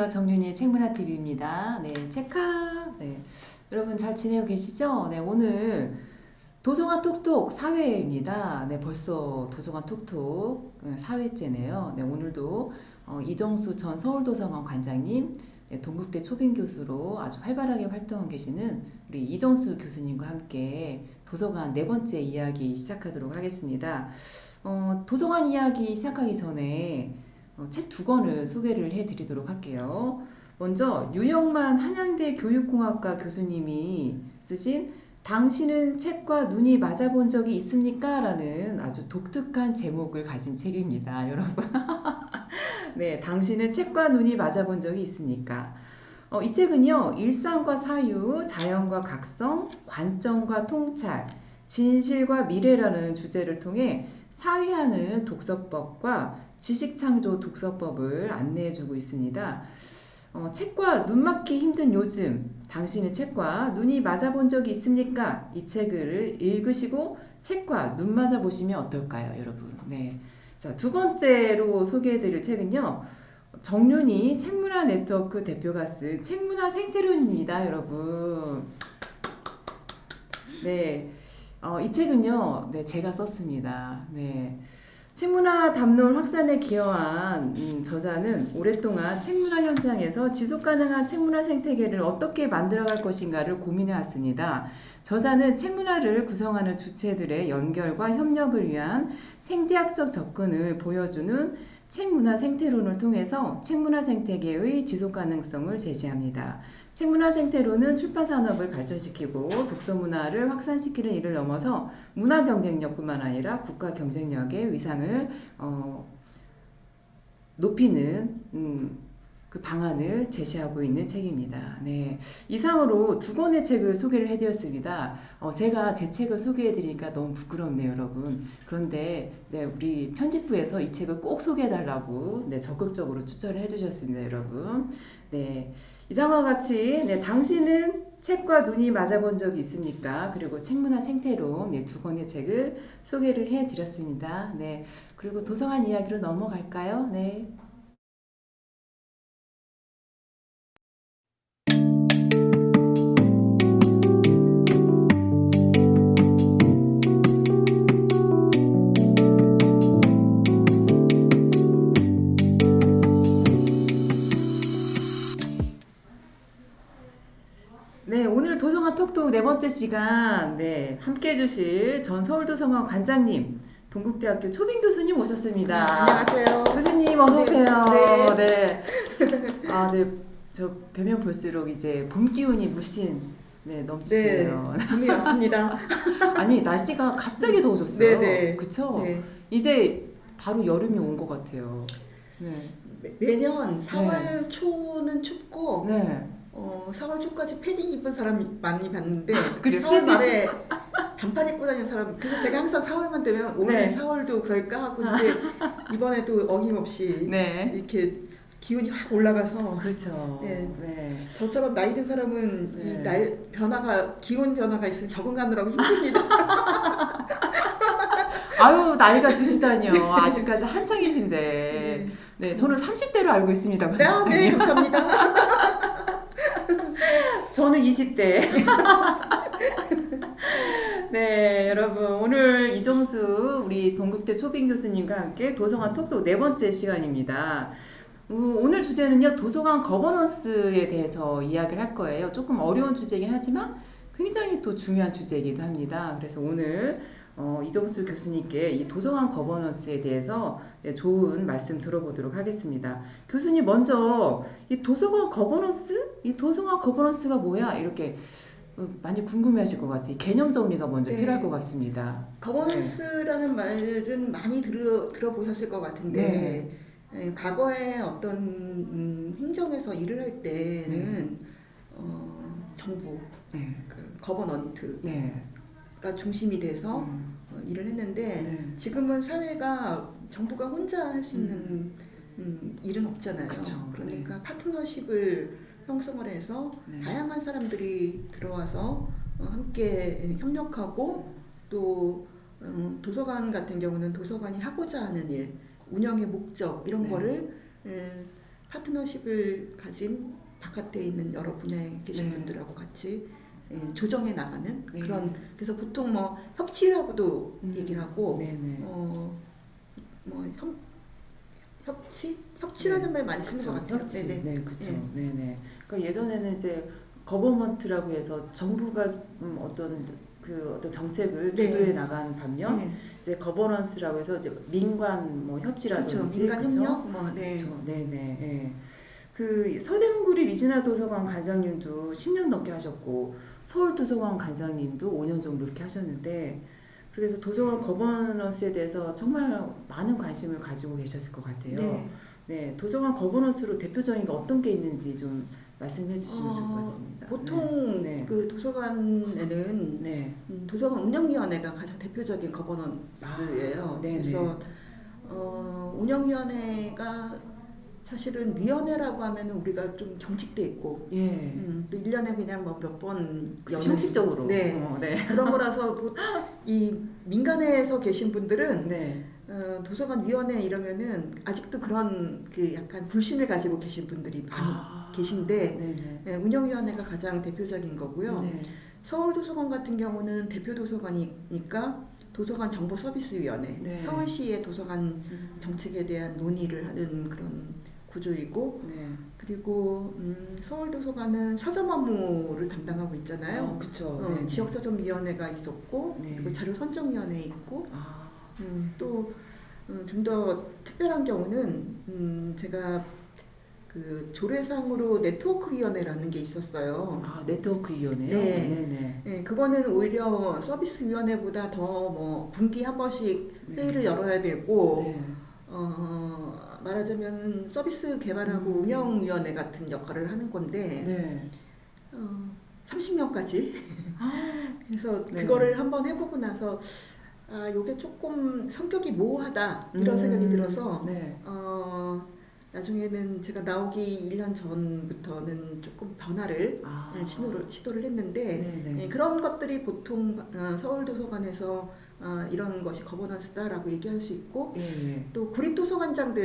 안녕하세요. 정윤이의 책문화TV입니다. 네, 책학. 네, 여러분 잘 지내고 계시죠? 네, 오늘 도서관 톡톡 4회입니다. 네, 벌써 도서관 톡톡 4회째네요. 네, 오늘도 이정수 전 서울도서관 관장님, 네, 동국대 초빙 교수로 아주 활발하게 활동하고 계시는 우리 이정수 교수님과 함께 도서관 네 번째 이야기 시작하도록 하겠습니다. 도서관 이야기 시작하기 전에 책 두 권을 소개를 해드리도록 할게요. 먼저 유영만 한양대 교육공학과 교수님이 쓰신 당신은 책과 눈이 맞아본 적이 있습니까? 라는 아주 독특한 제목을 가진 책입니다, 여러분. 네, 당신은 책과 눈이 맞아본 적이 있습니까? 이 책은요, 일상과 사유, 자연과 각성, 관점과 통찰, 진실과 미래라는 주제를 통해 사회하는 독서법과 지식창조 독서법을 안내해주고 있습니다. 책과 눈 맞기 힘든 요즘, 당신의 책과 눈이 맞아본 적이 있습니까? 이 책을 읽으시고 책과 눈 맞아보시면 어떨까요, 여러분? 네. 자, 두 번째로 소개해드릴 책은요, 정윤이 책문화 네트워크 대표가 쓴 책문화 생태론입니다, 여러분. 네. 이 책은요, 네, 제가 썼습니다. 네. 책문화 담론 확산에 기여한 저자는 오랫동안 책문화 현장에서 지속가능한 책문화 생태계를 어떻게 만들어갈 것인가를 고민해 왔습니다. 저자는 책문화를 구성하는 주체들의 연결과 협력을 위한 생태학적 접근을 보여주는 책문화 생태론을 통해서 책문화 생태계의 지속가능성을 제시합니다. 책문화 생태론은 출판산업을 발전시키고 독서문화를 확산시키는 일을 넘어서 문화 경쟁력뿐만 아니라 국가 경쟁력의 위상을 높이는 그 방안을 제시하고 있는 책입니다. 네, 이상으로 두 권의 책을 소개를 해드렸습니다. 제가 제 책을 소개해드리니까 너무 부끄럽네요, 여러분. 그런데 네, 우리 편집부에서 이 책을 꼭 소개해달라고 네, 적극적으로 추천을 해주셨습니다, 여러분. 네, 이상과 같이 네, 당신은 책과 눈이 맞아본 적이 있습니까? 그리고 책문화 생태론 네, 두 권의 책을 소개를 해드렸습니다. 네, 그리고 도서관 이야기로 넘어갈까요? 네. 네, 오늘 도서관 톡톡 네 번째 시간, 네, 함께 해주실 전 서울도서관 관장님, 동국대학교 초빙 교수님 오셨습니다. 안녕하세요. 교수님, 어서오세요. 네. 네. 아, 네. 저 뵈면 볼수록 이제 봄 기운이 물씬, 네, 넘치시네요. 네, 봄이 왔습니다. 아니, 날씨가 갑자기 더워졌어요. 네네. 그쵸? 네. 이제 바로 여름이 온 것 같아요. 네. 매년 4월 초는 춥고, 네. 4월 초까지 패딩 입은 사람 많이 봤는데, 그래요? 4월 패딩? 말에 반팔 입고 다니는 사람, 그래서 제가 항상 4월만 되면 올해 네. 4월도 그럴까 하고 있는데, 이번에도 어김없이 네. 이렇게 기운이 확 올라가서, 그렇죠. 네. 네. 저처럼 나이 든 사람은 네. 이 기온 변화가 있으면 적응하느라고 힘듭니다. 아유, 나이가 드시다니요. 아직까지 한창이신데. 네, 저는 30대로 알고 있습니다. 네, 감사합니다. 저는 20대. 네, 여러분. 오늘 이정수 우리 동국대 초빙 교수님과 함께 도서관 톡톡 네 번째 시간입니다. 오늘 주제는요, 도서관 거버넌스에 대해서 이야기를 할 거예요. 조금 어려운 주제이긴 하지만 굉장히 또 중요한 주제이기도 합니다. 그래서 오늘 이정수 교수님께 이 도서관 거버넌스에 대해서 네, 좋은 말씀 들어보도록 하겠습니다. 교수님 먼저 이 도서관 거버넌스? 이 도서관 거버넌스가 뭐야? 이렇게 많이 궁금해하실 것 같아요. 개념 정리가 먼저 네. 필요할 것 같습니다. 거버넌스라는 말은 많이 들어보셨을 것 같은데 과거에 어떤 행정에서 일을 할 때는 정부, 네. 그 거버넌트가 네. 중심이 돼서 일을 했는데 네. 지금은 사회가 정부가 혼자 할 수 있는 일은 없잖아요. 그쵸. 그러니까 파트너십을 형성을 해서 네. 다양한 사람들이 들어와서 함께 협력하고 또 도서관 같은 경우는 도서관이 하고자 하는 일, 운영의 목적 이런 네. 거를 파트너십을 가진 바깥에 있는 여러 분야에 계신 네. 분들하고 같이 조정해 나가는 네. 그런, 그래서 보통 뭐 협치라고도 얘기를 하고 네네. 뭐 협치라는 말 많이 쓰는 그쵸, 것 같아요. 협치. 네네. 네, 그렇죠. 네. 네네. 그러니까 예전에는 이제 거버먼트라고 해서 정부가 어떤 정책을 네. 주도해 나간 반면 네. 이제 거버넌스라고 해서 이제 민관 뭐 그렇죠. 협치라든지 민간 그쵸? 협력 뭐 네. 그렇죠. 네네. 예. 그 서대문구리 미진아 도서관 관장님도 10년 넘게 하셨고 서울도서관 관장님도 5년 정도 이렇게 하셨는데 그래서 도서관 거버넌스에 대해서 정말 많은 관심을 가지고 계셨을 것 같아요. 네. 네, 도서관 거버넌스로 대표적인 게 어떤 게 있는지 좀 말씀해 주시면 좋을 것 같습니다. 보통 네. 그 도서관에는 네. 도서관 운영위원회가 가장 대표적인 거버넌스예요. 네네. 그래서 운영위원회가 사실은 위원회라고 하면 우리가 좀 경직돼 있고 예. 또 1년에 그냥 뭐 몇 번 형식적으로. 네. 네. 그런 거라서 이 민간에서 계신 분들은 네. 도서관 위원회 이러면은 아직도 그런 그 약간 불신을 가지고 계신 분들이 많이 계신데 네네. 운영위원회가 가장 대표적인 거고요. 네. 서울도서관 같은 경우는 대표도서관이니까 도서관 정보서비스위원회, 네. 서울시의 도서관 정책에 대한 논의를 하는 그런 구조이고, 네. 그리고 서울도서관은 서점 업무를 담당하고 있잖아요. 그렇죠. 지역서점위원회가 있었고, 네. 그리고 자료선정위원회 있고, 아. 또 좀 더 특별한 경우는 제가 그 조례상으로 네트워크위원회라는 게 있었어요. 아, 네트워크위원회요? 네. 네네. 네, 그거는 오히려 서비스위원회보다 더 뭐 분기 한 번씩 회의를 열어야 되고, 네. 말하자면 서비스 개발하고 운영위원회 같은 역할을 하는 건데, 네. 30명까지. 그래서 네. 그거를 한번 해보고 나서 요게 조금 성격이 모호하다 이런 생각이 들어서 네. 나중에는 제가 나오기 1년 전부터는 조금 변화를 시도를 했는데 네네. 그런 것들이 보통 서울도서관에서 이런 것이 거버넌스다라고 얘기할 수 있고 예. 또 구립도서관장들하고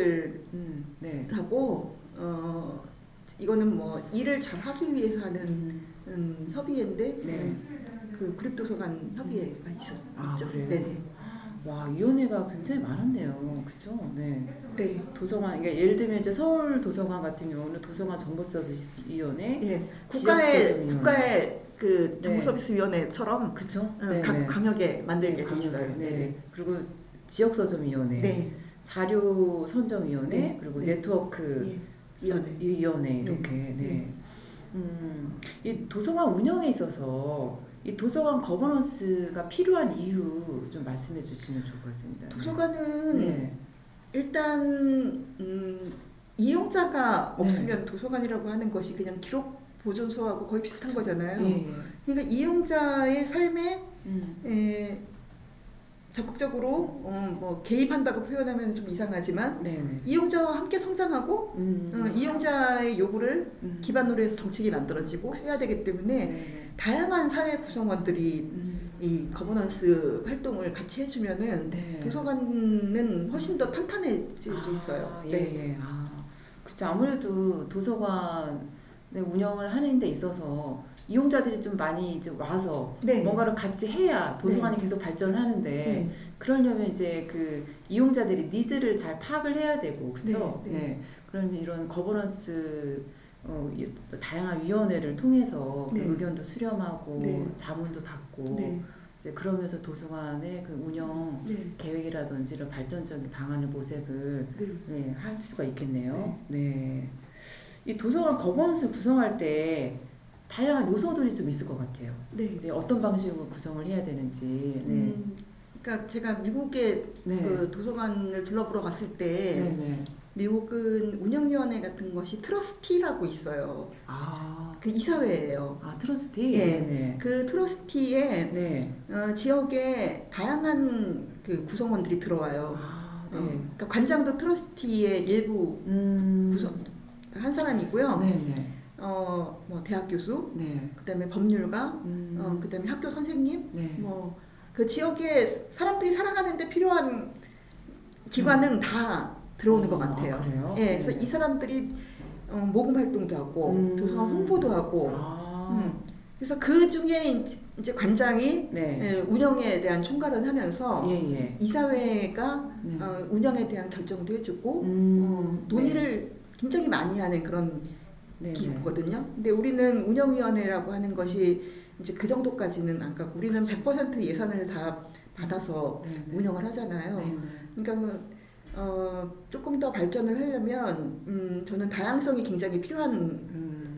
네. 이거는 뭐 일을 잘 하기 위해서 하는 협의회인데 네. 그 구립도서관 협의회가 있죠. 그래요? 네네. 와, 위원회가 굉장히 많았네요. 그죠? 네. 네. 도서관, 그러니까 예를 들면 이제 서울 도서관 같은 경우는 도서관 정보서비스위원회, 네. 지역서점위원회. 국가의 그 네. 정보서비스위원회처럼 그쵸? 각 광역에 만들게 돼 광역에. 있어요. 네. 그리고 지역서점위원회, 네. 자료선정위원회, 네. 그리고 네. 네트워크 위원회. 위원회 이렇게. 네. 이 도서관 운영에 있어서 이 도서관 거버넌스가 필요한 이유 좀 말씀해 주시면 좋을 것 같습니다. 도서관은 네. 일단 이용자가 없으면 도서관이라고 하는 것이 그냥 기록 보존소하고 거의 비슷한 거잖아요. 예. 그러니까 이용자의 삶에 음. 적극적으로 뭐 개입한다고 표현하면 좀 이상하지만 네네. 이용자와 함께 성장하고 이용자의 요구를 기반으로 해서 정책이 만들어지고 해야 되기 때문에 네네. 다양한 사회 구성원들이 이 거버넌스 활동을 같이 해주면은 네. 도서관은 훨씬 더 탄탄해질 수 있어요. 예. 그렇죠. 아무래도 도서관의 운영을 하는 데 있어서 이용자들이 좀 많이 이제 와서 네. 뭔가를 같이 해야 도서관이 계속 발전하는데 네. 그러려면 이제 그 이용자들이 니즈를 잘 파악을 해야 되고 그렇죠. 네. 그러면 이런 거버넌스 다양한 위원회를 통해서 그 네. 의견도 수렴하고 네. 자문도 받고 네. 이제 그러면서 도서관의 그 운영 네. 계획이라든지 이런 발전적인 방안을 모색을 네. 할 수가 있겠네요. 네. 이 도서관 거버넌스 구성할 때 다양한 요소들이 좀 있을 것 같아요. 네. 네, 어떤 방식으로 구성을 해야 되는지. 네. 그러니까 제가 미국에 그 도서관을 둘러보러 갔을 때 미국은 운영위원회 같은 것이 트러스티라고 있어요. 그 이사회예요. 트러스티? 네. 그 트러스티에 지역에 다양한 그 구성원들이 들어와요. 그러니까 관장도 트러스티의 일부 구성 한 사람이고요. 뭐 대학 교수, 그다음에 법률가, 그다음에 학교 선생님, 뭐 그 지역에 사람들이 살아가는데 필요한 기관은 다 들어오는 것 같아요. 그래요? 예, 그래서 이 사람들이 모금 활동도 하고 도서관 홍보도 하고 그래서 그 중에 이제 관장이 네. 운영에 대한 총괄을 하면서 예, 예. 이사회가 네. 운영에 대한 결정도 해주고 네. 논의를 굉장히 많이 하는 그런 네, 기구거든요. 근데 우리는 운영위원회라고 하는 것이 이제 그 정도까지는 안 가고 우리는 100% 예산을 다 받아서 네, 네. 운영을 하잖아요. 네, 네. 그러니까 조금 더 발전을 하려면 저는 다양성이 굉장히 필요한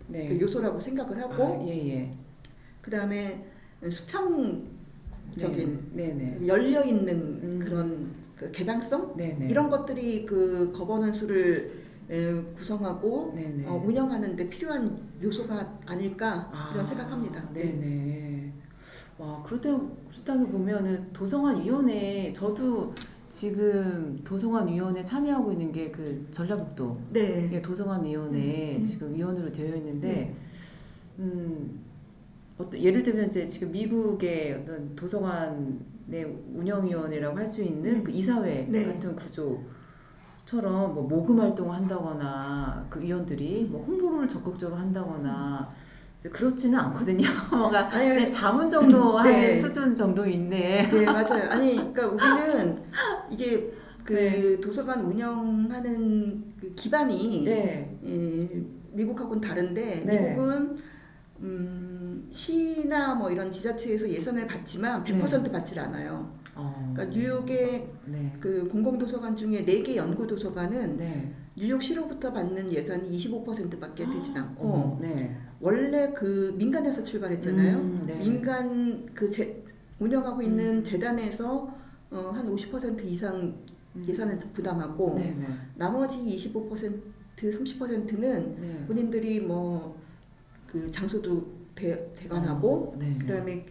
네. 그 요소라고 생각을 하고 예, 예. 그 다음에 수평적인 네, 네. 열려 있는 그런 그 개방성 네, 네. 이런 것들이 그 거버넌스를 구성하고 네, 네. 운영하는데 필요한 요소가 아닐까 이런 생각합니다. 네, 네. 와, 그렇다고 보면은 도서관 위원회 저도 지금 도서관 위원회 참여하고 있는 게 그 전라북도 네. 예, 도서관 위원회 지금 위원으로 되어 있는데 예를 들면 이제 지금 미국의 어떤 도서관의 운영위원회라고 할 수 있는 그 이사회 네. 같은 구조처럼 뭐 모금 활동을 한다거나 그 위원들이 뭐 홍보를 적극적으로 한다거나 이제 그렇지는 않거든요. 뭔가 아니, 그냥 자문 정도 하는 네. 수준 정도 있네. 네, 맞아요. 아니, 그러니까 우리는 이게 그 네. 도서관 운영하는 그 기반이 네. 미국하고는 다른데 네. 미국은 시나 뭐 이런 지자체에서 예산을 받지만 100% 받질 않아요. 그러니까 뉴욕의 네. 그 공공도서관 중에 4개 연구도서관은 네. 뉴욕시로부터 받는 예산이 25%밖에 되진 않고 네. 원래 그 민간에서 출발했잖아요. 네. 민간 그 운영하고 있는 재단에서 한 50% 이상 예산을 부담하고 네, 네. 나머지 25% 30%는 네. 본인들이 뭐 그 장소도 대관하고 네, 네. 그다음에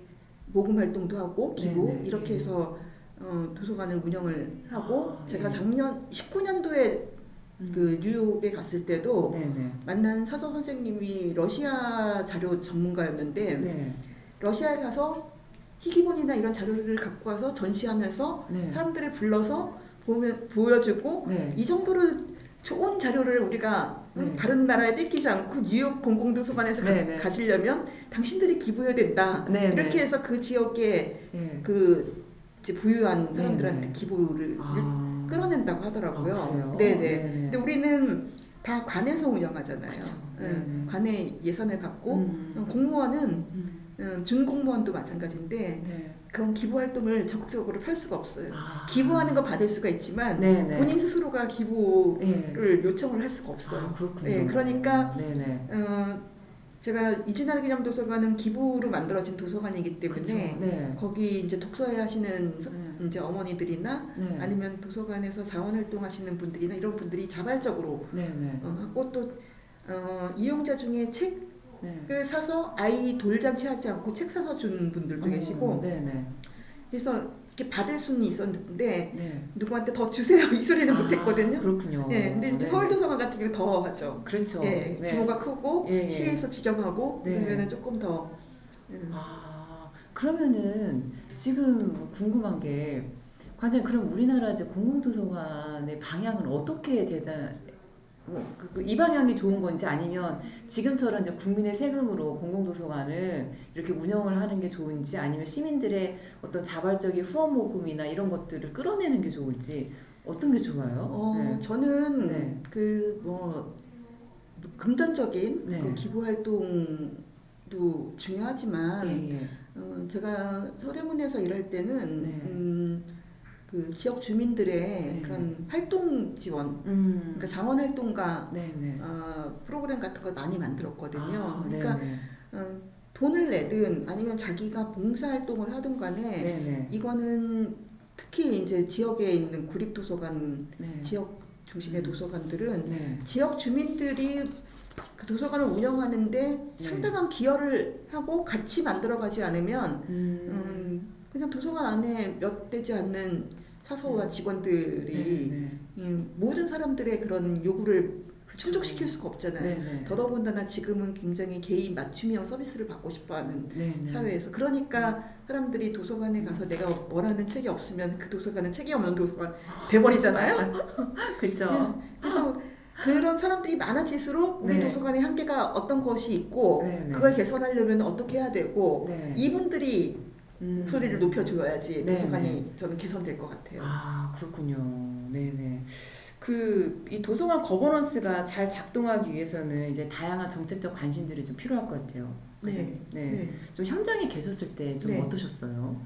모금 활동도 하고 기부 네, 네. 이렇게 해서 도서관을 운영을 하고 제가 네. 작년 19년도에 그 뉴욕에 갔을 때도 네, 네. 만난 사서 선생님이 러시아 자료 전문가였는데 네. 러시아에 가서 희귀본이나 이런 자료를 갖고 와서 전시하면서 네. 사람들을 불러서 보여주고 네. 이 정도로 좋은 자료를 우리가 네. 다른 나라에 뺏기지 않고 뉴욕 공공도서관에서 네, 네. 가지려면 당신들이 기부해야 된다. 네, 이렇게 네. 해서 그 지역에 네. 그 이제 부유한 사람들한테 네, 네. 기부를 끌어낸다고 하더라고요. 그래요? 네네. 네, 네. 근데 우리는 다 관에서 운영하잖아요. 그쵸. 네. 네, 네. 관에 예산을 받고 공무원은 준공무원도 마찬가지인데 네. 그런 기부 활동을 적극적으로 펼 수가 없어요. 아. 기부하는 거 받을 수가 있지만 네, 네. 본인 스스로가 기부를 요청을 할 수가 없어요. 아, 그렇군요. 네, 그러니까 네, 네. 제가 이진아 기념도서관은 기부로 만들어진 도서관이기 때문에 그쵸. 네. 거기 이제 독서회 하시는 네. 이제 어머니들이나 네. 아니면 도서관에서 자원활동 하시는 분들이나 이런 분들이 자발적으로 네, 네. 하고 또 이용자 중에 책을 네. 사서 아이 돌잔치 하지 않고 책 사서 주는 분들도 계시고 네, 네. 그래서 이렇게 받을 수는 있었는데 네. 누구한테 더 주세요 이 소리는 못했거든요. 그렇군요. 네, 근데 이제 네, 서울도서관 같은 경우 더 하죠. 그렇죠. 예, 네. 규모가 크고 예, 예. 시에서 지정하고 네. 그러면은 조금 더 그러면은 지금 뭐 궁금한 게 관장님 그럼 우리나라 이제 공공도서관의 방향은 어떻게 이 방향이 좋은 건지 아니면 지금처럼 이제 국민의 세금으로 공공도서관을 이렇게 운영을 하는 게 좋은지 아니면 시민들의 어떤 자발적인 후원 모금이나 이런 것들을 끌어내는 게 좋을지 어떤 게 좋아요? 네. 저는 네. 그 뭐 금전적인 네. 그 기부 활동도 중요하지만 예, 예. 제가 서대문에서 일할 때는 네. 그 지역 주민들의 네. 그런 활동 지원, 그러니까 자원 활동가 네, 네. 프로그램 같은 걸 많이 만들었거든요. 네, 그러니까 네. 돈을 내든 아니면 자기가 봉사 활동을 하든 간에 네, 네. 이거는 특히 이제 지역에 있는 구립도서관, 네. 지역 중심의 도서관들은 네. 지역 주민들이 그 도서관을 운영하는데 상당한 기여를 하고 같이 만들어가지 않으면 그냥 도서관 안에 몇 되지 않는 사서와 직원들이 모든 사람들의 그런 요구를 충족시킬 수가 없잖아요. 네. 더더군다나 지금은 굉장히 개인 맞춤형 서비스를 받고 싶어하는 네. 사회에서 그러니까 사람들이 도서관에 가서 내가 원하는 책이 없으면 그 도서관은 책이 없는 도서관 돼버리잖아요. 그렇죠. 그래서 그런 사람들이 많아질수록 우리 네. 도서관의 한계가 어떤 것이 있고 네, 네. 그걸 개선하려면 어떻게 해야 되고 네. 이분들이 목소리를 높여줘야지 네, 도서관이 네. 저는 개선될 것 같아요. 아, 그렇군요. 네네. 이 도서관 거버넌스가 잘 작동하기 위해서는 이제 다양한 정책적 관심들이 좀 필요할 것 같아요. 네. 네. 네. 좀 현장에 계셨을 때 좀 네. 어떠셨어요?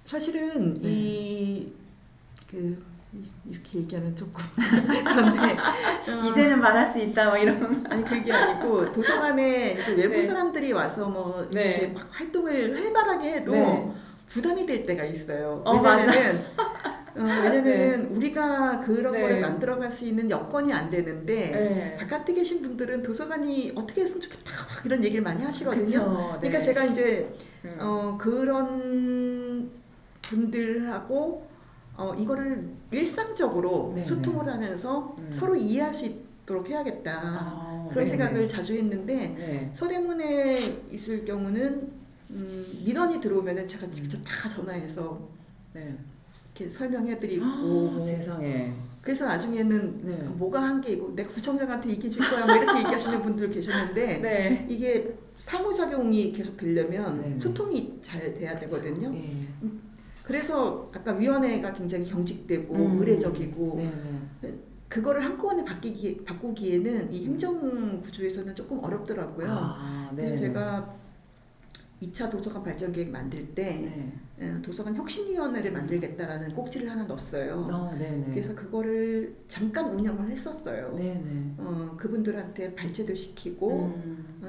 사실은 네. 이렇게 얘기하면 조금 그런데 이제는 말할 수 있다, 막 이런. 아니 그게 아니고 도서관에 이제 외부 네. 사람들이 와서 뭐 네. 이렇게 막 활동을 활발하게 해도 네. 부담이 될 때가 있어요. 맞아. 왜냐면은 우리가 그런 네. 거를 만들어갈 수 있는 여건이 안 되는데 네. 바깥에 계신 분들은 도서관이 어떻게 했으면 좋겠다 막 이런 얘기를 많이 하시거든요. 그쵸. 네. 그러니까 제가 이제 음. 그런 분들하고 이거를 일상적으로 네, 소통을 하면서 서로 이해할 수 있도록 해야겠다. 그런 네네. 생각을 자주 했는데 네. 서대문에 있을 경우는 민원이 들어오면은 제가 직접 다 전화해서 네. 이렇게 설명해드리고 세상에. 그래서 나중에는 네. 뭐가 한계이고 내가 구청장한테 얘기해줄 거야 뭐 이렇게 얘기하시는 분들 계셨는데 네. 이게 상호작용이 계속 되려면 네네. 소통이 잘 돼야 되거든요. 예. 그래서 아까 위원회가 굉장히 경직되고 의례적이고 네네. 그거를 한꺼번에 바꾸기에는 이 행정 구조에서는 조금 어렵더라고요. 네. 그래서 제가 2차 도서관 발전 계획 만들 때 네. 도서관 혁신위원회를 만들겠다라는 꼭지를 하나 넣었어요. 네네. 그래서 그거를 잠깐 운영을 했었어요. 네네. 그분들한테 발제도 시키고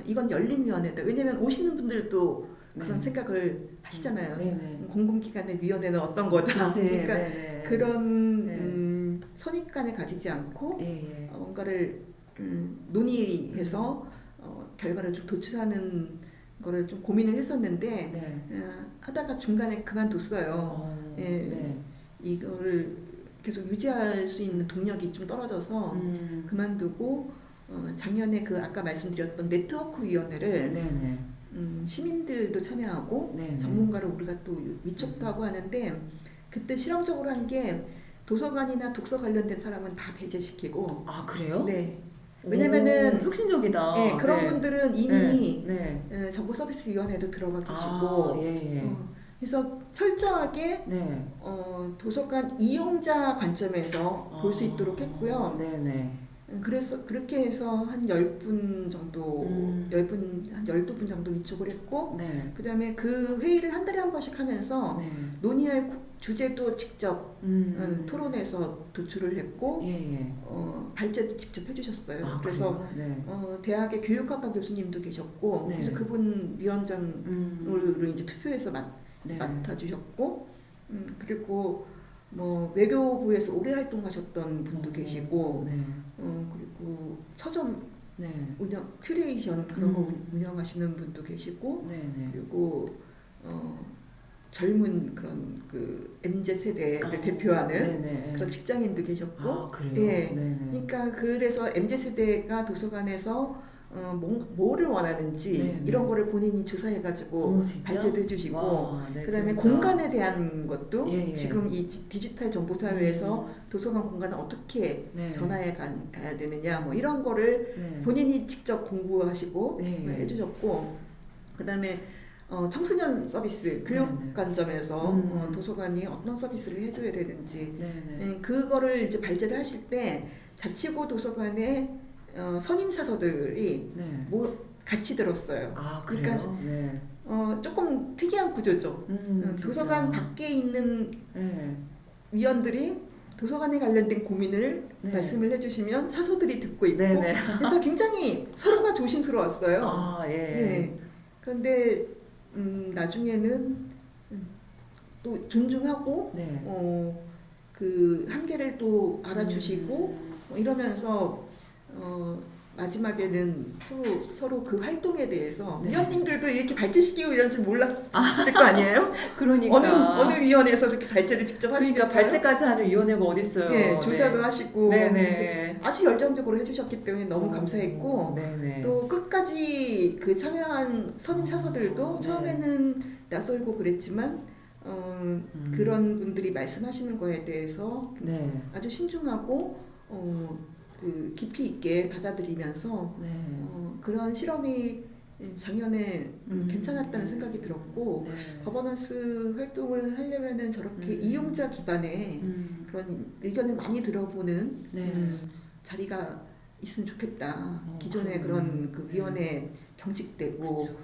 이건 열린위원회다. 왜냐면 오시는 분들도 그런 네. 생각을 하시잖아요. 네네. 공공기관의 위원회는 어떤 거다. 그치. 그러니까 네네. 그런 선입관을 가지지 않고 예. 뭔가를 논의해서 결과를 좀 도출하는 거를 좀 고민을 했었는데 네. 하다가 중간에 그만뒀어요. 예, 네. 이거를 계속 유지할 수 있는 동력이 좀 떨어져서 그만두고 작년에 그 아까 말씀드렸던 네트워크 위원회를 네네. 시민들도 참여하고 네네. 전문가를 우리가 또 위촉도 하고 하는데 그때 실험적으로 한 게 도서관이나 독서 관련된 사람은 다 배제시키고 아, 그래요? 네. 왜냐면은 혁신적이다. 네, 그런 네. 분들은 이미 네. 정보서비스위원회도 들어가 계시고 예. 그래서 철저하게 네. 도서관 이용자 관점에서 볼 수 있도록 했고요. 네네. 그래서 그렇게 해서 한 10분 정도, 10분, 한 12분 정도 위촉을 했고, 네. 그 다음에 그 회의를 한 달에 한 번씩 하면서 네. 논의할 주제도 직접 토론해서 도출을 했고, 예. 발제도 직접 해주셨어요. 그래서 네. 대학의 교육학과 교수님도 계셨고, 네. 그래서 그분 위원장으로 이제 투표해서 네. 맡아주셨고, 그리고 뭐 외교부에서 오래 활동하셨던 분도 계시고, 네. 그리고 서점 네. 큐레이션 그런 거 운영하시는 분도 계시고, 네네. 그리고 젊은 그런 그 MZ 세대를 대표하는 네네. 그런 직장인도 계셨고, 그래요? 예. 네네. 그러니까 그래서 MZ 세대가 도서관에서 뭐를 원하는지 네네. 이런 거를 본인이 조사해가지고 진짜? 발제도 해주시고, 네, 그다음에 재밌다. 공간에 대한 것도 예. 지금 이 디지털 정보 사회에서 도서관 공간을 어떻게 네. 변화해 가야 되느냐 뭐 이런 거를 네. 본인이 직접 공부하시고 네. 해주셨고, 그다음에 청소년 서비스 교육 네네. 관점에서 도서관이 어떤 서비스를 해줘야 되는지 네네. 그거를 이제 발제를 하실 때 자치구 도서관의 선임사서들이 네. 같이 들었어요. 그래요? 그러니까 네. 조금 특이한 구조죠. 도서관 진짜. 밖에 있는 네. 위원들이 도서관에 관련된 고민을 네. 말씀을 해주시면 사서들이 듣고 있고, 네네. 그래서 굉장히 서로가 조심스러웠어요. 예. 네. 그런데 나중에는 또 존중하고 네. 그 한계를 또 알아주시고 이러면서 마지막에는 서로 그 활동에 대해서 네. 위원님들도 이렇게 발제시키고 이런 줄 몰랐을 거 아니에요? 그러니까. 어느 위원회에서 그렇게 발제를 직접 하시겠어요? 그러니까 발제까지 하는 위원회가 어딨어요. 네, 조사도 하시고 네네. 아주 열정적으로 해주셨기 때문에 너무 감사했고, 네네. 또 끝까지 그 참여한 선임 사서들도 네. 처음에는 낯설고 그랬지만 그런 분들이 말씀하시는 거에 대해서 네. 아주 신중하고 그 깊이 있게 받아들이면서 네. 그런 실험이 작년에 괜찮았다는 생각이 들었고 네. 거버넌스 활동을 하려면은 저렇게 이용자 기반의 그런 의견을 많이 들어보는 네. 자리가 있으면 좋겠다. 기존의 그러네요. 그런 그 위원회 경직되고 그렇죠.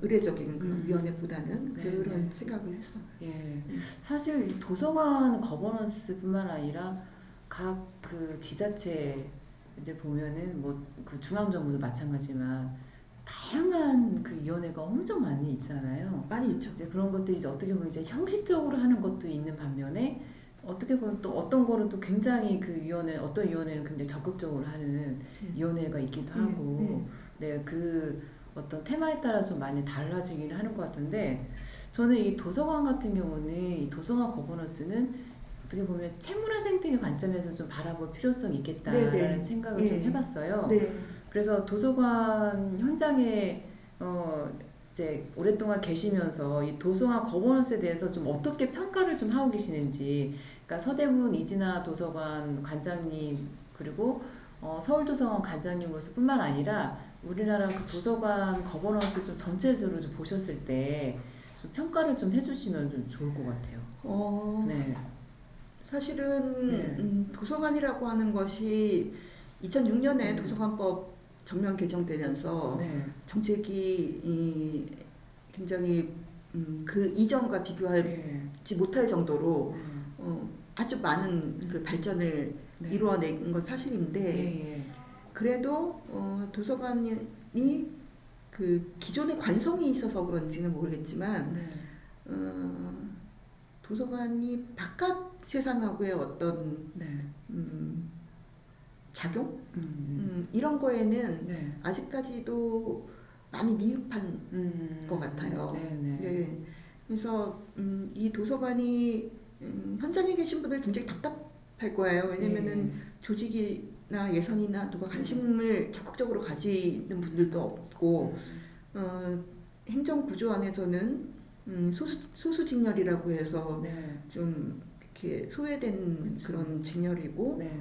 의례적인 그런 위원회보다는 네, 그런 네. 생각을 했어. 예. 사실 이 도서관 거버넌스뿐만 아니라 각 그 지자체들 보면은 뭐 그 중앙정부도 마찬가지지만 다양한 그 위원회가 엄청 많이 있잖아요. 많이 있죠. 이제 그런 것들이 이제 어떻게 보면 이제 형식적으로 하는 것도 있는 반면에 어떻게 보면 또 어떤 거는 또 굉장히 그 위원회 어떤 위원회는 굉장히 적극적으로 하는 위원회가 있기도 하고 네, 그 어떤 테마에 따라서 좀 많이 달라지긴 하는 것 같은데 저는 이 도서관 같은 경우는 이 도서관 거버넌스는 어떻게 보면 책문화 생태계 관점에서 좀 바라볼 필요성이 있겠다라는 네. 생각을 좀 해봤어요. 네. 그래서 도서관 현장에 이제 오랫동안 계시면서 이 도서관 거버넌스에 대해서 좀 어떻게 평가를 좀 하고 계시는지, 그러니까 서대문 이진아 도서관 관장님 그리고 서울도서관 관장님으로서뿐만 아니라 우리나라 그 도서관 거버넌스 좀 전체적으로 좀 보셨을 때 좀 평가를 좀 해주시면 좀 좋을 것 같아요. 네. 사실은 네. 도서관이라고 하는 것이 2006년에 도서관법 전면 개정되면서 네. 정책이 굉장히 그 이전과 비교하지 네. 못할 정도로 네. 아주 많은 그 발전을 네. 이루어낸 건 사실인데 예, 예. 그래도 도서관이 그 기존의 관성이 있어서 그런지는 모르겠지만 네. 도서관이 바깥 세상하고의 어떤 네. 작용 이런 거에는 네. 아직까지도 많이 미흡한 것 같아요. 네. 네. 그래서 이 도서관이 현장에 계신 분들 굉장히 답답할 거예요. 왜냐면은 조직이나 예산이나 누가 관심을 적극적으로 가지는 분들도 없고 행정 구조 안에서는 소수직렬이라고 해서 네. 좀 이렇게 소외된 그쵸. 그런 직렬이고 네.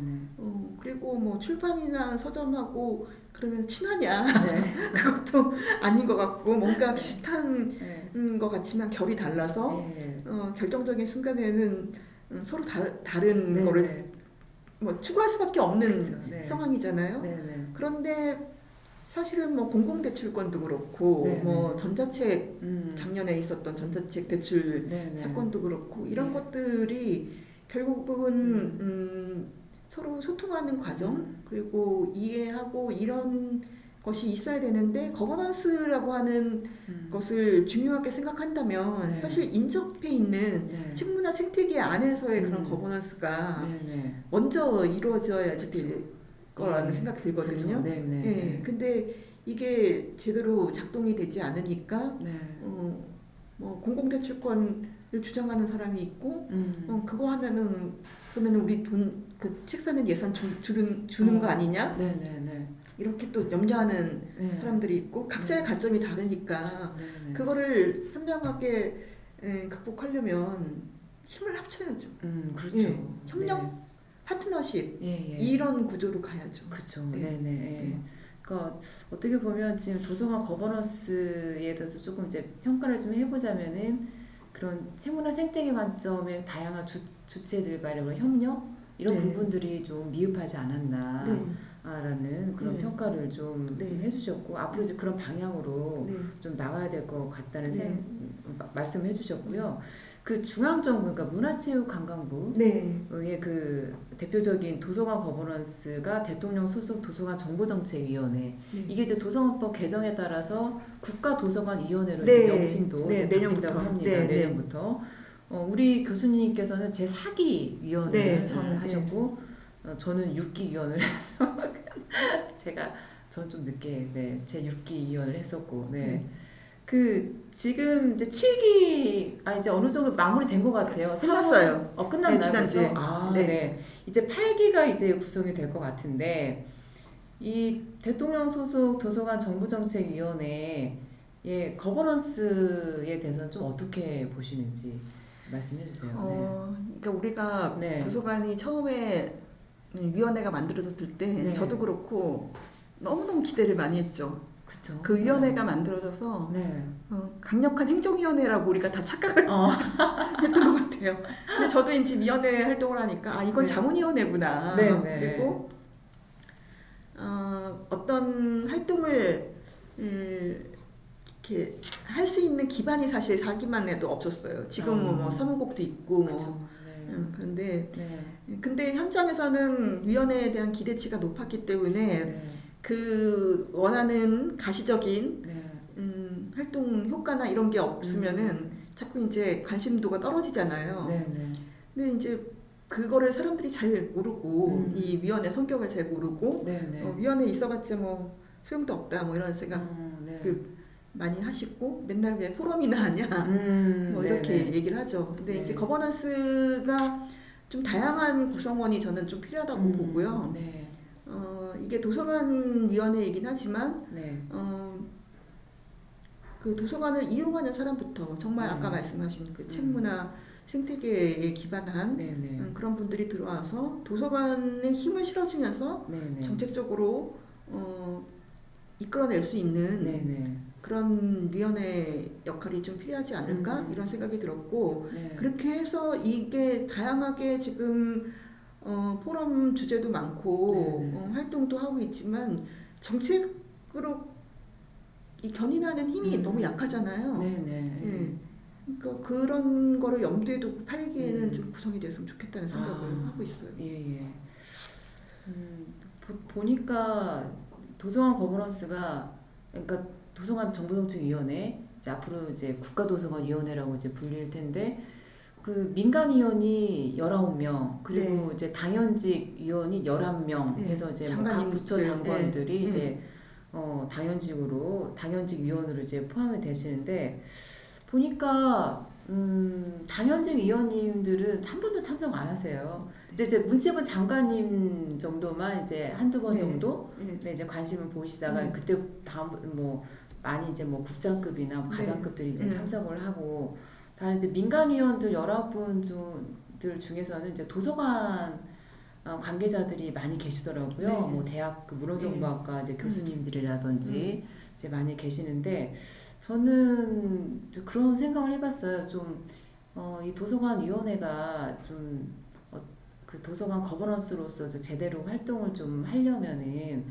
그리고 뭐 출판이나 서점하고 그러면 친하냐 네. 그것도 아닌 것 같고 뭔가 비슷한 네. 것 같지만 결이 달라서 네. 결정적인 순간에는 서로 다른 네. 거를 뭐 추구할 수밖에 없는 그쵸. 네. 상황이잖아요. 네. 그런데 사실은 뭐 공공대출권도 그렇고 네. 뭐 전자책 네. 작년에 있었던 전자책 대출 네. 사건도 그렇고 이런 네. 것들이 결국은 서로 소통하는 과정 그리고 이해하고 이런 것이 있어야 되는데 거버넌스라고 하는 것을 중요하게 생각한다면 네. 사실 인접해 있는 네. 책문화 생태계 안에서의 그런 거버넌스가 네. 먼저 이루어져야지 그쵸. 될 거라는 생각이 들거든요. 그쵸. 네. 근데 이게 제대로 작동이 되지 않으니까 네. 뭐 공공대출권을 주장하는 사람이 있고 그거 하면은 그러면 우리 돈 그 책 사는 예산 주는 거 아니냐? 네. 이렇게 또 염려하는 네. 사람들이 있고 각자의 관점이 다르니까 네. 그거를 현명하게 극복하려면 힘을 합쳐야죠. 그렇죠. 예, 협력, 파트너십 이런 구조로 가야죠. 그렇죠. 네. 네. 그러니까 어떻게 보면 지금 도서관 거버넌스에 대해서 조금 이제 평가를 좀 해보자면은 그런 책문화 생태계 관점의 다양한 주체들과의 협력 이런 부분들이 좀 미흡하지 않았나라는 그런 평가를 좀 해주셨고 앞으로 이제 그런 방향으로 좀 나가야 될 것 같다는 말씀을 해주셨고요. 그 중앙정부, 그러니까 문화체육관광부의 그 대표적인 도서관 거버넌스가 대통령 소속 도서관 정보정책위원회. 이게 이제 도서관법 개정에 따라서 국가도서관위원회로 이제 명칭도 이제 바뀐다고 합니다. 내년부터. 우리 교수님께서는 제4기 위원을 하셨고 저는 6기 위원을 해서 저는 좀 늦게 제6기 위원을 했었고 그 지금 이제 7기 이제 어느 정도 마무리된 것 같아요. 끝났어요. 끝났나요? 지난주에. 이제 8기가 이제 구성이 될 것 같은데 이 대통령 소속 도서관 정보정책위원회 예, 거버넌스에 대해서는 좀 어떻게 보시는지 말씀해 주세요. 그러니까 우리가 네. 도서관이 처음에 위원회가 만들어졌을 때 네. 저도 그렇고 너무너무 기대를 많이 했죠. 그렇죠. 그 위원회가 만들어져서 네. 강력한 행정위원회라고 우리가 다 착각을 어. 했던 것 같아요. 근데 저도 이제 위원회 활동을 하니까 이건 네. 자문위원회구나. 네, 네. 그리고 어떤 활동을 이렇게 할 수 있는 기반이 사실 사기만 해도 없었어요. 지금은 뭐 사무국도 있고 그렇죠. 네. 그런데 네. 근데 현장에서는 위원회에 대한 기대치가 높았기 때문에 네. 그 원하는 가시적인 네. 활동 효과나 이런 게 없으면은 자꾸 이제 관심도가 떨어지잖아요. 네. 네. 근데 이제 그거를 사람들이 잘 모르고 이 위원회 성격을 잘 모르고 네. 네. 위원회 있어봤자 뭐 소용도 없다 뭐 이런 생각을 네. 많이 하시고 맨날 왜 포럼이나 하냐 뭐 이렇게 네네. 얘기를 하죠. 근데 네. 이제 거버넌스가 좀 다양한 구성원이 저는 좀 필요하다고 보고요. 네. 이게 도서관 위원회이긴 하지만 네. 그 도서관을 이용하는 사람부터 정말 네. 아까 말씀하신 그 책문화 생태계에 기반한 네. 네. 그런 분들이 들어와서 도서관에 힘을 실어주면서 네. 네. 정책적으로 이끌어낼 수 있는 네. 네. 그런 위원회 역할이 좀 필요하지 않을까 이런 생각이 들었고 네. 그렇게 해서 이게 다양하게 지금 포럼 주제도 많고 네, 네. 활동도 하고 있지만 정책으로 이 견인하는 힘이 너무 약하잖아요. 네. 네. 예. 그러니까 그런 거를 염두에 두고 8기에는 좀 구성이 됐으면 좋겠다는 생각을 하고 있어요. 예. 예. 보니까 도서관 거버넌스가 그러니까 도서관 정보정책위원회 이제 앞으로 이제 국가도서관위원회라고 이제 불릴 텐데 그 민간위원이 19명 그리고 이제 당연직 위원이 11명 해서 이제 뭐 각 부처 장관들이 이제 당연직 위원으로 이제 포함이 되시는데 보니까 당연직 위원님들은 한 번도 참석 안 하세요. 이제 문체부 장관님 정도만 이제 한두 번 정도 네, 이제 관심을 보이시다가 그때 다음 뭐 많이 이제 뭐 국장급이나 뭐 가장급들이 이제 참석을 하고 다른 이제 민간위원들 19분들 중에서는 이제 도서관 관계자들이 많이 계시더라고요. 뭐 대학 그 문헌정보학과 이제 교수님들이라든지 이제 많이 계시는데 저는 그런 생각을 해봤어요. 좀 이 도서관 위원회가 좀 그 도서관 거버넌스로서 제대로 활동을 좀 하려면은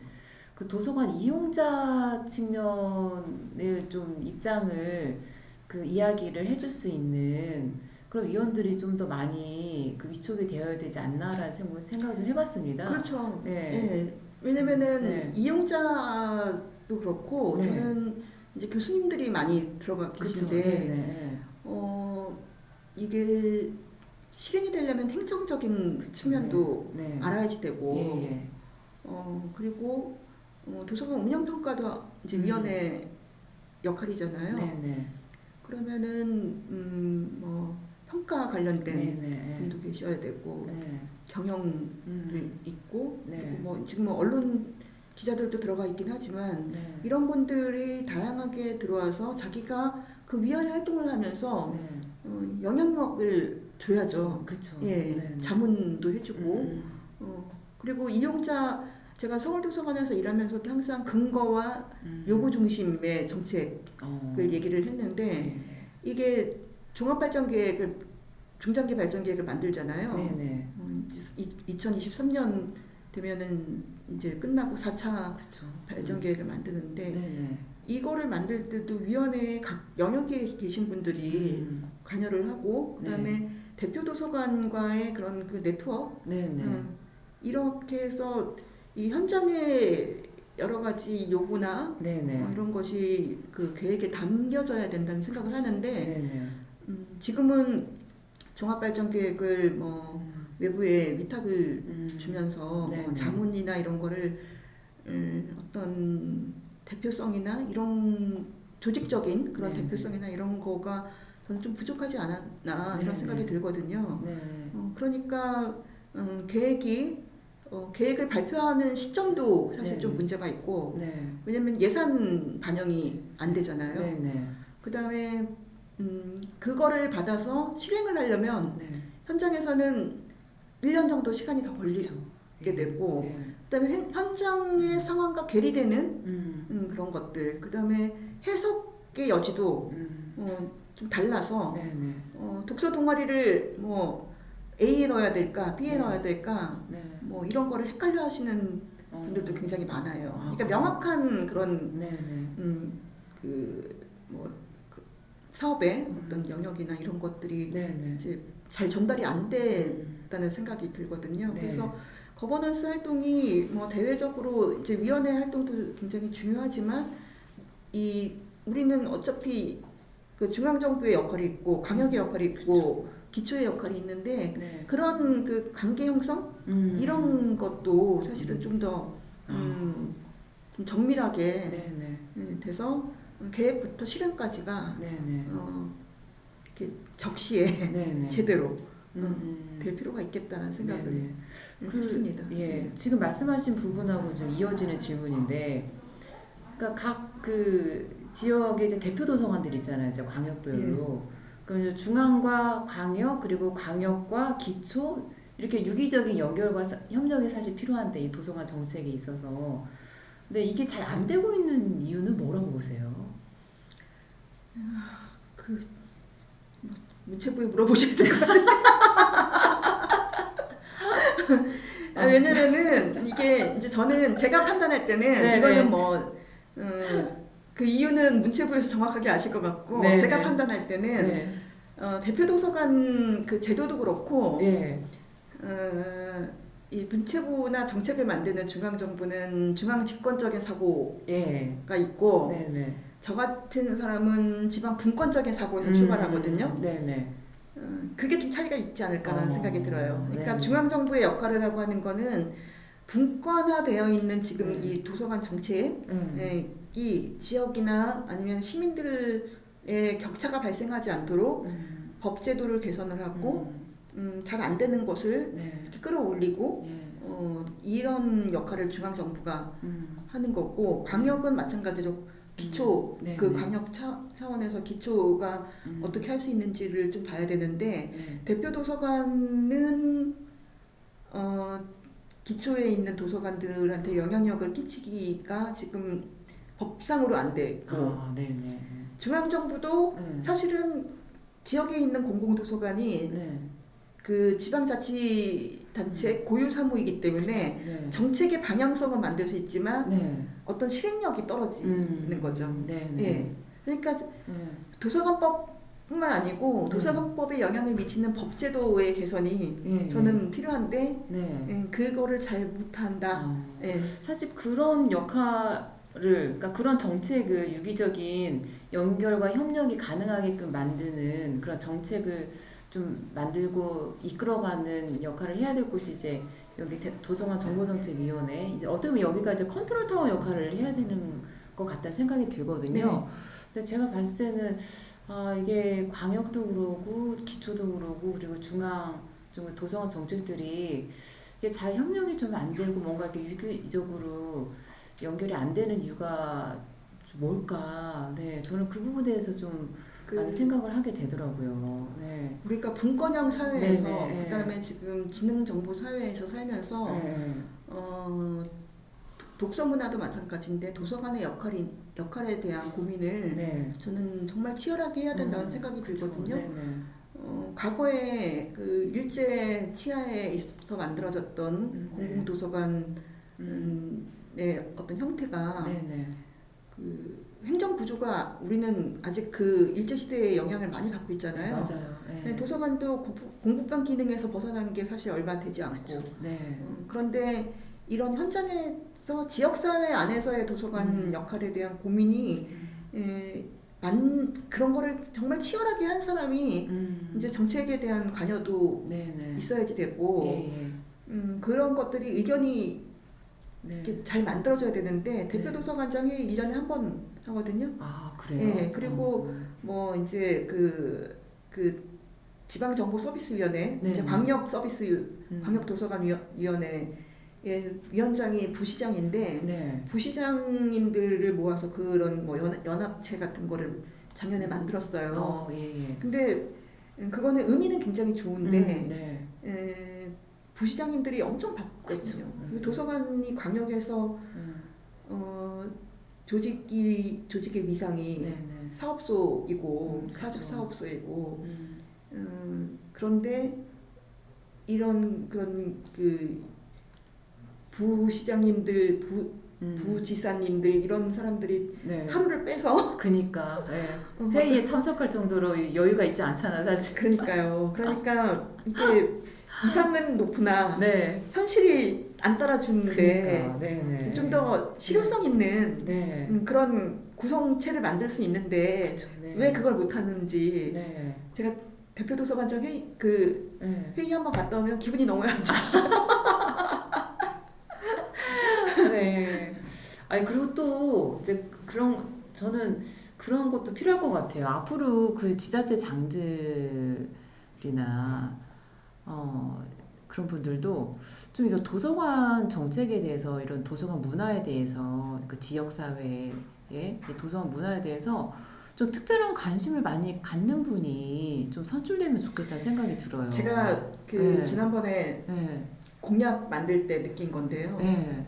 그 도서관 이용자 측면을 좀 입장을 그 이야기를 해줄 수 있는 그런 위원들이 좀 더 많이 그 위촉이 되어야 되지 않나라는 생각을 좀 해봤습니다. 그렇죠. 네. 네. 왜냐면은 이용자도 그렇고 저는 이제 교수님들이 많이 들어가 계신데 이게 실행이 되려면 행정적인 측면도 알아야지 되고 그리고 도서관 운영평가도 이제 위원회 역할이잖아요. 그러면은 뭐 평가 관련된 분도 계셔야 되고 경영도 있고 그리고 뭐 지금 뭐 언론 기자들도 들어가 있긴 하지만 이런 분들이 다양하게 들어와서 자기가 그 위원회 활동을 하면서 영향력을 줘야죠. 그쵸. 자문도 해주고 그리고 이용자 제가 서울도서관에서 일하면서도 항상 근거와 요구 중심의 정책을 얘기를 했는데 이게 종합발전계획을 중장기 발전계획을 만들잖아요. 2023년 되면은 이제 끝나고 4차 발전계획을 만드는데 이거를 만들 때도 위원회에 각 영역에 계신 분들이 관여를 하고 그다음에 대표 도서관과의 그런 그 네트워크 이렇게 해서 이 현장의 여러 가지 요구나 이런 것이 그 계획에 담겨져야 된다는 생각을 하는데 지금은 종합발전계획을 뭐 외부에 위탁을 주면서 뭐 자문이나 이런 거를 어떤 대표성이나 이런 조직적인 그런 대표성이나 이런 거가 저는 좀 부족하지 않았나 이런 생각이 들거든요. 그러니까 계획이 계획을 발표하는 시점도 사실 네. 좀 문제가 있고 네. 왜냐면 예산 반영이 안 되잖아요. 네. 네. 그다음에 그거를 받아서 실행을 하려면 네. 현장에서는 1년 정도 시간이 더 걸리게 그렇죠. 되고 예. 그다음에 현장의 상황과 괴리되는 그런 것들 그다음에 해석의 여지도 좀 달라서 네. 네. 독서 동아리를 뭐 A에 넣어야 될까 B에 네. 넣어야 될까 네. 뭐 이런 거를 헷갈려 하시는 분들도 굉장히 많아요. 아, 그러니까 그래요? 명확한 그런 네. 네. 그뭐 사업의 어떤 영역이나 이런 것들이 네. 네. 이제 잘 전달이 안 됐다는 생각이 들거든요. 네. 그래서 거버넌스 활동이 뭐 대외적으로 이제 위원회 활동도 굉장히 중요하지만 우리는 어차피 그 중앙 정부의 역할이 있고 광역의 역할이 있고 기초의 역할이 있는데 네. 그런 그 관계 형성 이런 것도 사실은 좀 더 좀 정밀하게 네. 네. 돼서 계획부터 실행까지가 네. 네. 이렇게 적시에 네. 네. 제대로 음. 될 필요가 있겠다는 생각을 네. 네. 했습니다. 예, 네. 지금 말씀하신 부분하고 좀 이어지는 질문인데, 그러니까 각 그 지역의 이제 대표 도서관들 있잖아요, 이제 광역별로. 그 중앙과 광역 그리고 광역과 기초 이렇게 유기적인 연결과 협력이 사실 필요한데 이 도서관 정책에 있어서. 근데 이게 잘 안 되고 있는 이유는 뭐라고 보세요? 그 문체부에 물어보셔야 될 것 같아요. 왜냐면은 이게 이제 저는 제가 판단할 때는 네네. 이거는 뭐 그 이유는 문체부에서 정확하게 아실 것 같고 네네. 제가 판단할 때는 네. 대표 도서관 그 제도도 그렇고 예. 이 문체부나 정책을 만드는 중앙 정부는 중앙 집권적인 사고가 예. 있고 네네. 저 같은 사람은 지방 분권적인 사고에서 출발하거든요. 네네. 그게 좀 차이가 있지 않을까라는 생각이 들어요. 그러니까 네네. 중앙 정부의 역할이라고 하는 거는 분권화되어 있는 지금 네. 이 도서관 정책이 지역이나 아니면 시민들의 격차가 발생하지 않도록 법 제도를 개선을 하고 잘 안 되는 것을 네. 이렇게 끌어올리고 예. 이런 역할을 중앙 정부가 하는 거고 광역은 마찬가지로 기초 네, 그 네. 광역 차원에서 기초가 어떻게 할 수 있는지를 좀 봐야 되는데 네. 대표 도서관은 기초에 있는 도서관들한테 영향력을 끼치기가 지금 법상으로 안 되고 아, 네네. 중앙 정부도 네. 사실은 지역에 있는 공공 도서관이 네. 그 지방자치단체 고유 사무이기 때문에 네. 정책의 방향성은 만들 수 있지만 네. 어떤 실행력이 떨어지는 거죠. 네네. 예. 그러니까 네. 도서관법뿐만 아니고 네. 도서관법에 영향을 미치는 법제도의 개선이 예. 저는 필요한데 네. 그거를 잘 못한다. 예. 사실 그런 역할을, 그러니까 그런 정책을 유기적인 연결과 협력이 가능하게끔 만드는 그런 정책을 좀 만들고 이끌어가는 역할을 해야 될 곳이 이제 여기 도서관 정보정책위원회, 이제 어떻게 보면 여기가 이제 컨트롤 타워 역할을 해야 되는 것 같다는 생각이 들거든요. 근데 제가 봤을 때는 이게 광역도 그러고 기초도 그러고 그리고 중앙 좀 도서관 정책들이 이게 잘 협력이 좀 안 되고 뭔가 이렇게 유기적으로 연결이 안 되는 이유가 좀 뭘까? 네, 저는 그 부분에 대해서 좀 많이 생각을 하게 되더라고요. 네. 우리가 분권형 사회에서 네네. 그다음에 지금 지능 정보 사회에서 살면서 네. 독서 문화도 마찬가지인데 도서관의 역할에 대한 고민을 네. 저는 정말 치열하게 해야 된다는 생각이 들거든요. 네네. 과거에 그 일제 치하에 있어서 만들어졌던 공공 도서관의 어떤 형태가 네네. 그 행정 구조가 우리는 아직 그 일제 시대의 영향을 많이 받고 있잖아요. 맞아요. 네. 도서관도 공부방 기능에서 벗어난 게 사실 얼마 되지 않고 네. 그런데 이런 현장에서 지역사회 안에서의 도서관 역할에 대한 고민이 그런 거를 정말 치열하게 한 사람이 이제 정책에 대한 관여도 네네. 있어야지 되고 예. 그런 것들이 의견이 네. 이렇게 잘 만들어져야 되는데 대표 도서관장 회의 1년에 한 번 하거든요. 아, 그래요? 예, 그리고 뭐 이제 그 지방정보서비스위원회, 네. 이제 광역서비스 광역도서관위원회 위원장이 부시장인데 네. 부시장님들을 모아서 그런 뭐 연합체 같은 거를 작년에 만들었어요. 예. 근데 그거는 의미는 굉장히 좋은데 네. 부시장님들이 엄청 바쁘거든요. 그쵸. 도서관이 광역에서 조직의 위상이 네. 사업소이고 그쵸. 사직 사업소이고 그런데 이런 그런 그 부시장님들 부지사님들 이런 사람들이 네. 하루를 빼서 그니까 회의에 참석할 정도로 여유가 있지 않잖아 사실. 그러니까요. 그러니까 이게 이상은 높으나 네. 현실이 안 따라주는데 네네. 좀 더 실효성 있는 네. 그런 구성체를 만들 수 있는데 그쵸, 네. 왜 그걸 못하는지 네. 제가 대표 도서관장 네. 회의 한번 갔다 오면 기분이 너무 안 좋았어요. 네. 아니 그리고 또 이제 저는 그런 것도 필요할 것 같아요. 앞으로 그 지자체 장들이나 그런 분들도 좀 이런 도서관 정책에 대해서 이런 도서관 문화에 대해서 그 지역 사회의 도서관 문화에 대해서 좀 특별한 관심을 많이 갖는 분이 좀 선출되면 좋겠다는 생각이 들어요. 제가 네. 지난번에 네. 공약 만들 때 느낀 건데요. 네.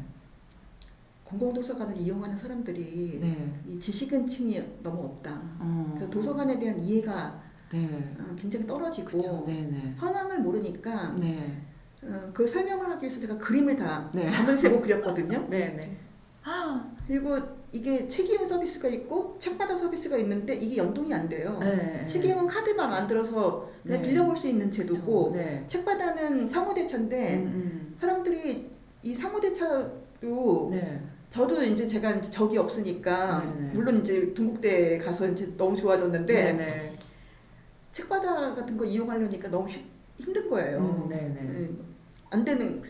공공도서관을 이용하는 사람들이 네. 이 지식인층이 너무 없다. 그래서 도서관에 대한 이해가 네. 굉장히 떨어지고 그쵸. 네네. 현황을 모르니까 네. 그 설명을 하기 위해서 제가 그림을 다 네. 밤을 새고 그렸거든요. 네네. 그리고 이게 책이용 서비스가 있고 책받아 서비스가 있는데 이게 연동이 안 돼요. 네. 책이용은 카드만 만들어서 그냥 네. 빌려볼 수 있는 제도고 그쵸. 네. 책받아는 상호대차인데 사람들이 이 상호대차도 네. 저도 이제 제가 이제 적이 없으니까 네네. 물론 이제 동국대 가서 이제 너무 좋아졌는데 네네. 책받아 같은 거 이용하려니까 너무 힘든 거예요. 네네. 안 되는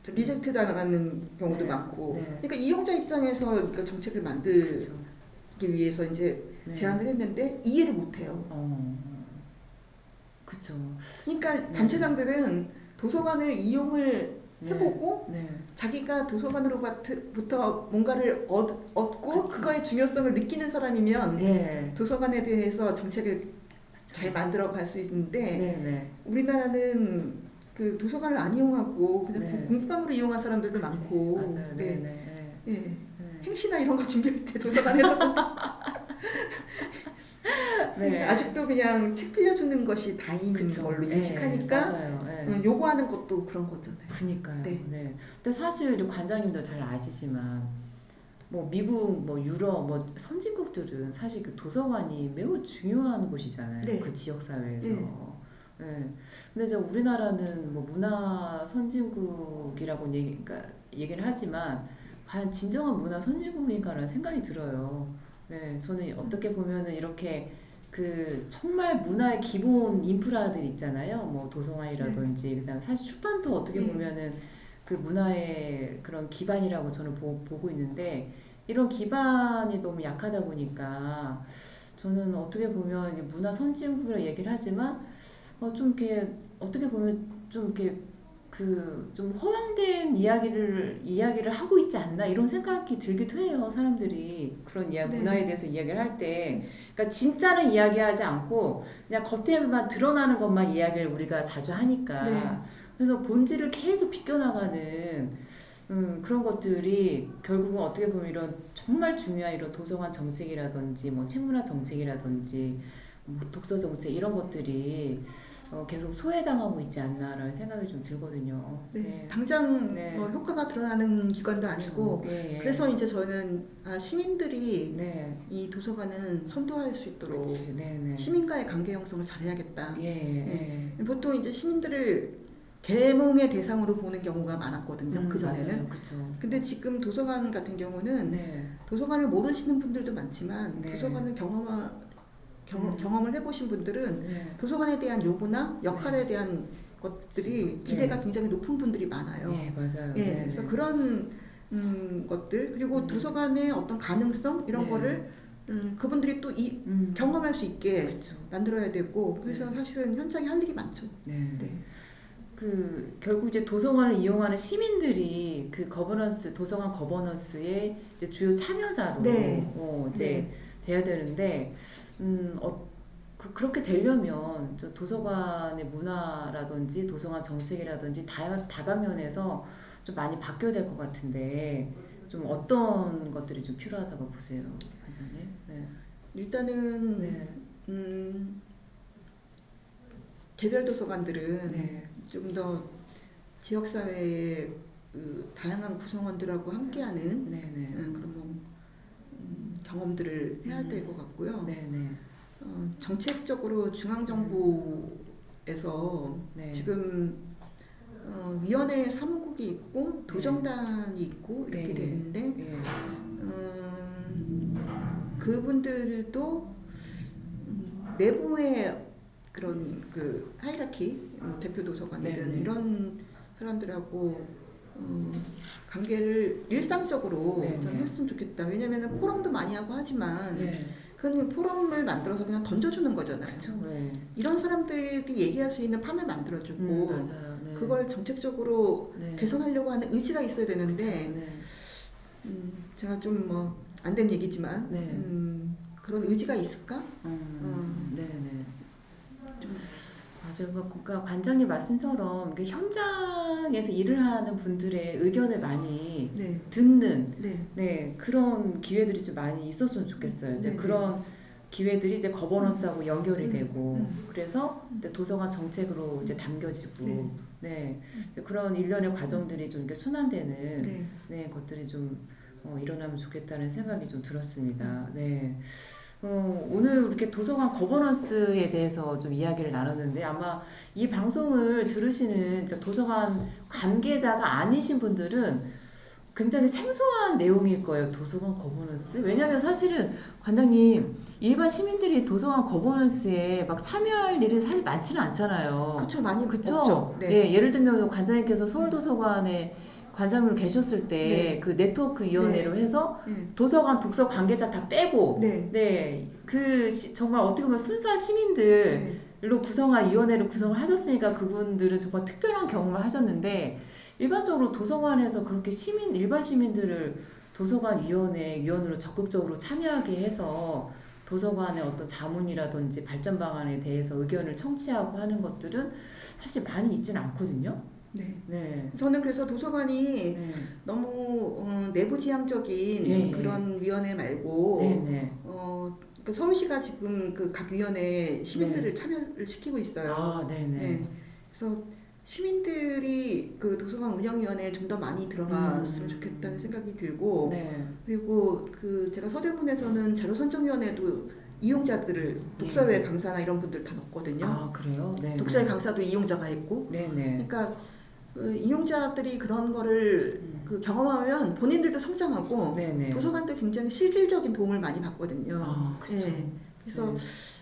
리젝트 당하는 경우도 네. 많고. 네. 그러니까 이용자 입장에서 그러니까 정책을 만들기 그쵸. 위해서 이제 네. 제안을 했는데 이해를 못 해요. 그쵸. 그러니까 단체장들은 도서관을 이용을 해보고 네. 자기가 도서관으로부터 뭔가를 얻고 그치. 그거의 중요성을 느끼는 사람이면 예. 도서관에 대해서 정책을 그쵸. 잘 만들어 갈 수 있는데 네네. 우리나라는 그 도서관을 안 이용하고 그냥 네. 공방으로 이용한 사람들도 그치. 많고 맞아요. 네네. 예. 네. 행시나 이런 거 준비할 때 도서관에서 네. 아직도 그냥 책 빌려주는 것이 다인 그쵸. 걸로 예, 인식하니까 맞아요. 예. 요구하는 것도 그런 거잖아요. 그니까요. 네. 네. 근데 사실 이제 관장님도 잘 아시지만 뭐 미국, 뭐 유럽, 뭐 선진국들은 사실 그 도서관이 매우 중요한 곳이잖아요. 네. 그 지역 사회에서. 네. 네. 근데 이제 우리나라는 뭐 문화 선진국이라고 얘기를 하지만 과연 진정한 문화 선진국인가라는 생각이 들어요. 네, 저는 어떻게 보면은 이렇게 그 정말 문화의 기본 인프라들 있잖아요. 뭐 도서관이라든지 그다음 사실 출판도 어떻게 네. 보면은 그 문화의 그런 기반이라고 저는 보고 있는데 이런 기반이 너무 약하다 보니까 저는 어떻게 보면 이게 문화 선진국이라고 얘기를 하지만 좀 이렇게 어떻게 보면 좀 이렇게 그 좀 허황된 이야기를 하고 있지 않나 이런 생각이 들기도 해요. 사람들이 그런 네. 문화에 대해서 이야기를 할 때, 그러니까 진짜는 이야기하지 않고 그냥 겉에만 드러나는 것만 이야기를 우리가 자주 하니까 네. 그래서 본질을 계속 비껴나가는 그런 것들이 결국은 어떻게 보면 이런 정말 중요한 이런 도서관 정책이라든지 뭐 책문화 정책이라든지 뭐 독서 정책 이런 것들이 계속 소외당하고 있지 않나라는 생각이 좀 들거든요. 네. 당장 네. 효과가 드러나는 기관도 아니고 예, 예. 그래서 이제 저는 시민들이 네. 이 도서관은 선도할 수 있도록 그치. 네. 시민과의 관계 형성을 잘해야겠다. 예. 보통 이제 시민들을 계몽의 대상으로 보는 경우가 많았거든요. 그전에는. 그렇죠. 근데 지금 도서관 같은 경우는 네. 도서관을 모르시는 분들도 많지만 네. 도서관을 경험을 해보신 분들은 네. 도서관에 대한 요구나 역할에 대한 것들이 기대가 굉장히 높은 분들이 많아요. 예, 맞아요. 예, 네. 그래서 그런 것들 그리고 도서관의 어떤 가능성 이런 네. 거를 그분들이 또 경험할 수 있게 그렇죠. 만들어야 되고 그래서 네. 사실은 현장에 할 일이 많죠. 네. 네. 결국 이제 도서관을 이용하는 시민들이 그 도서관 거버넌스의 이제 주요 참여자로 네. 이제 네. 돼야 되는데, 그렇게 되려면 저 도서관의 문화라든지 도서관 정책이라든지 다방면에서 좀 많이 바뀌어야 될 것 같은데, 좀 어떤 것들이 좀 필요하다고 보세요, 원장님? 네. 일단은 네. 개별 도서관들은 네. 좀 더 지역사회의 그 다양한 구성원들하고 함께하는 네. 네. 그런 뭐, 경험들을 해야 될 것 같고요. 네. 네. 정책적으로 중앙정부에서 네. 지금 위원회 사무국이 있고 도정단이 있고 이렇게 네. 돼 있는데 예. 그분들도 내부의 그런 그 하이라키 대표 도서관이든 네, 네. 이런 사람들하고 관계를 일상적으로 네, 좀 네. 했으면 좋겠다. 왜냐면은 포럼도 많이 하고 하지만 네. 그냥 포럼을 만들어서 그냥 던져주는 거잖아요. 그쵸. 네. 이런 사람들이 얘기할 수 있는 판을 만들어주고 맞아요. 네. 그걸 정책적으로 네. 개선하려고 하는 의지가 있어야 그쵸. 되는데 네. 제가 좀 뭐 안 된 얘기지만 네. 그런 의지가 있을까? 네네. 맞아요. 그러니까 관장님 말씀처럼 이게 현장에서 일을 하는 분들의 의견을 많이 네, 듣는 네, 그런 기회들이 좀 많이 있었으면 좋겠어요. 이제 네, 그런 기회들이 이제 거버넌스하고 연결이 되고 음. 그래서 이제 도서관 정책으로 이제 담겨지고 네. 네. 이제 그런 일련의 과정들이 좀 이렇게 순환되는 네. 것들이 좀 일어나면 좋겠다는 생각이 좀 들었습니다. 네. 오늘 이렇게 도서관 거버넌스에 대해서 좀 이야기를 나눴는데 아마 이 방송을 들으시는 그러니까 도서관 관계자가 아니신 분들은 굉장히 생소한 내용일 거예요. 도서관 거버넌스? 왜냐하면 사실은 관장님 일반 시민들이 도서관 거버넌스에 막 참여할 일이 사실 많지는 않잖아요. 그렇죠. 많이 그쵸? 없죠. 네. 예, 예를 들면 관장님께서 서울도서관에 관장으로 계셨을 때 네. 그 네트워크 위원회로 해서 네. 도서관 독서 관계자 다 빼고 네. 정말 어떻게 보면 순수한 시민들로 구성한 위원회를 구성을 하셨으니까 그분들은 정말 특별한 경험을 하셨는데 일반적으로 도서관에서 그렇게 일반 시민들을 도서관 위원으로 적극적으로 참여하게 해서 도서관의 어떤 자문이라든지 발전 방안에 대해서 의견을 청취하고 하는 것들은 사실 많이 있지는 않거든요. 네. 네. 저는 그래서 도서관이 네. 너무 내부지향적인 예. 그런 위원회 말고 네. 그러니까 서울시가 지금 그 각 위원회에 시민들을 참여를 시키고 있어요. 아, 네네. 그래서 시민들이 그 도서관 운영위원회에 좀 더 많이 들어갔으면 좋겠다는 생각이 들고 네. 그리고 그 제가 서대문에서는 자료선정위원회도 이용자들을 독서회 강사나 이런 분들 다 넣었거든요. 아, 그래요? 네. 독서회 강사도 이용자가 있고 네네. 그러니까 그 이용자들이 그런 거를 그 경험하면 본인들도 성장하고 네네. 도서관도 굉장히 실질적인 도움을 많이 받거든요. 아, 그쵸. 그래서 네.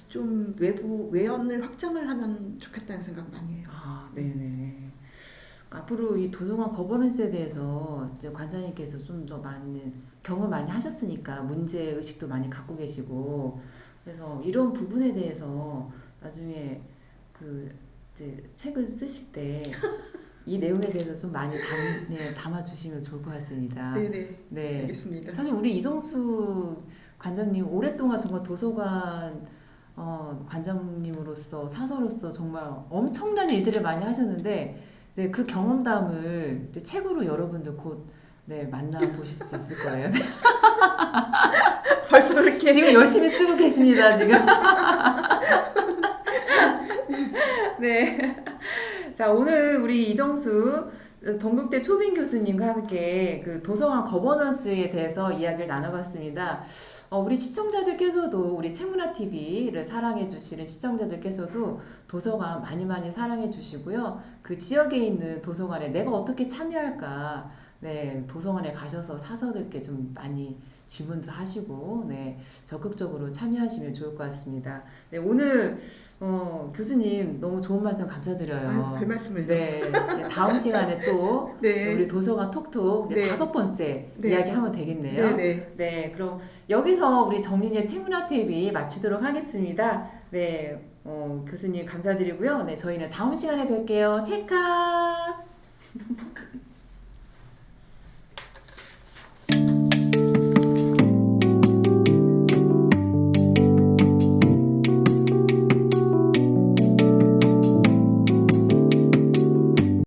좀 외연을 확장을 하면 좋겠다는 생각 많이 해요. 아, 네네. 앞으로 이 도서관 거버넌스에 대해서 이제 관장님께서 좀 더 많은 경험 많이 하셨으니까 문제 의식도 많이 갖고 계시고 그래서 이런 부분에 대해서 나중에 그 이제 책을 쓰실 때 이 내용에 대해서 좀 많이 담아주시면 좋을 것 같습니다. 네네. 네. 알겠습니다. 사실 우리 이정수 관장님 오랫동안 정말 도서관 관장님으로서 사서로서 정말 엄청난 일들을 많이 하셨는데 네, 그 경험담을 이제 책으로 여러분들 곧 만나보실 수 있을 거예요. 벌써 이렇게 지금 열심히 쓰고 계십니다, 지금. 네. 자, 오늘 우리 이정수 동국대 초빙 교수님과 함께 그 도서관 거버넌스에 대해서 이야기를 나눠봤습니다. 우리 시청자들께서도 우리 책문화TV를 사랑해주시는 시청자들께서도 도서관 많이 사랑해주시고요. 그 지역에 있는 도서관에 내가 어떻게 참여할까 도서관에 가셔서 사서들께 좀 많이 질문도 하시고 적극적으로 참여하시면 좋을 것 같습니다. 오늘 교수님 너무 좋은 말씀 감사드려요. 별 말씀을요. 다음 시간에 또 우리 도서관 톡톡 5번째 이야기 하면 되겠네요. 그럼 여기서 우리 정윤이의 책문화TV 마치도록 하겠습니다. 교수님 감사드리고요. 네, 저희는 다음 시간에 뵐게요. 체카!